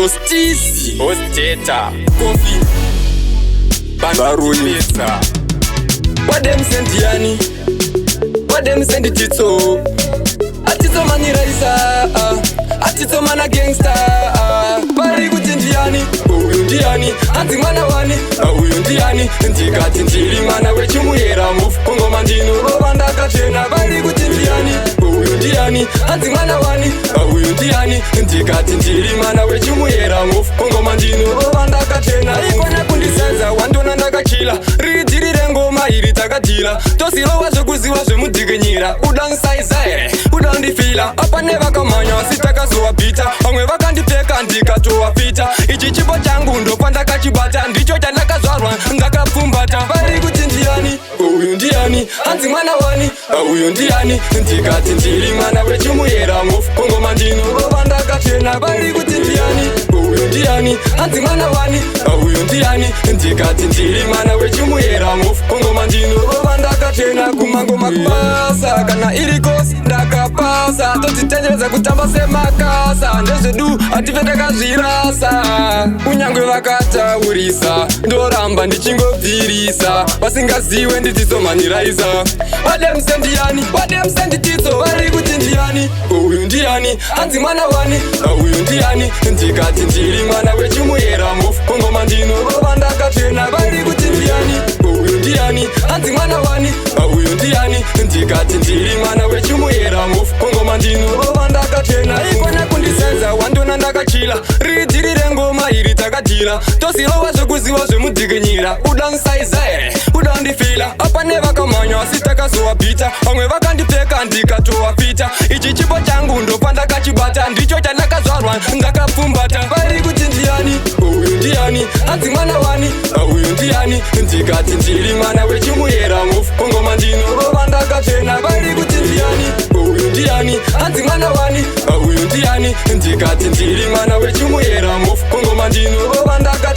Yo Steezy Osteta Coffee Baruni What them send Ndiani? What them send Titso? Titsoman raisa Titsoman a gangster Bari kuti Ndiani uyu Ndiani anzi mwana wani uyu Ndiani ndikati ndiri mwana wechimuyera mufu kungoma ndinorova ndakachena bari kuti Ndiani uyu Ndiani anzi mwana wani uyu Ndiani ndikati ndiri mwana wechimuyera mufu kungoma ndinorova ndakachena ikona kundisenza wandona ndakachila ridhiri rengoma iri takadhila tosirowa zvekuziva zvemudzikinyira udansaiza here udandifila apa nevakamhanya asi takazovabhita vamwe vakandipfeka ndikatovafita ichi chipo changu ndopa ndakachibata ndicho chandakazvarwa ndakapfumbata vari kuti Ndiani uyu Ndiani anzi mwana wani uyu Ndiani ndikati ndiri mwana wechimuyera mufu kungoma ndinorova ndakachena vari kuti Ndiani uyu Ndiani anzi mwana wani uyu Ndiani ndikati ndiri mwana wechimuyera mufu kungoma ndinorova ndakachena kumangoma kubasa kana iri kosi ndakapasa todzitenyeredza kutamba semakasa ndezvedu hative takazvirasa kunyangwe vakataurisa ndoramba ndichingobvirisa vasingaziwe ndititsomani raisa vademse Ndiani vademse ndititso vari kuti Ndiani uyu Ndiani anzi mwana wani uyu Ndiani ndikati ndiri mwana wechimuyera mufu kungoma ndinorova ndakachena vari kuti Ndiani uyu Ndiani anzi mwana wani uyu Ndiani ndikati ndiri mwana wechimuyera mufu kungoma ndinorova ndakachena ikona kundisenza wandona ndakachila ridhiri rengoma iri takadhila tosirova zvekuziva zvemudzikinyira udansaiza here udandifila apa nevakamhanya asi takazovabhita vamwe vakandipfeka ndikatovafita ichi chipo changu ndopa ndakachibata ndicho chandakazvarwa ndakapfumbata vari kuti Ndiani uyu Ndiani anzi mwana wani uyu Ndiani ndikati ndiri mwana wechimuyera mufu kungoma ndinorova ndakachena vari kuti Ndiani uyu Ndiani anzi mwana wani uyu Ndiani ndikati ndiri mwana wechimuyera mufu kungoma ndinorova ndakachena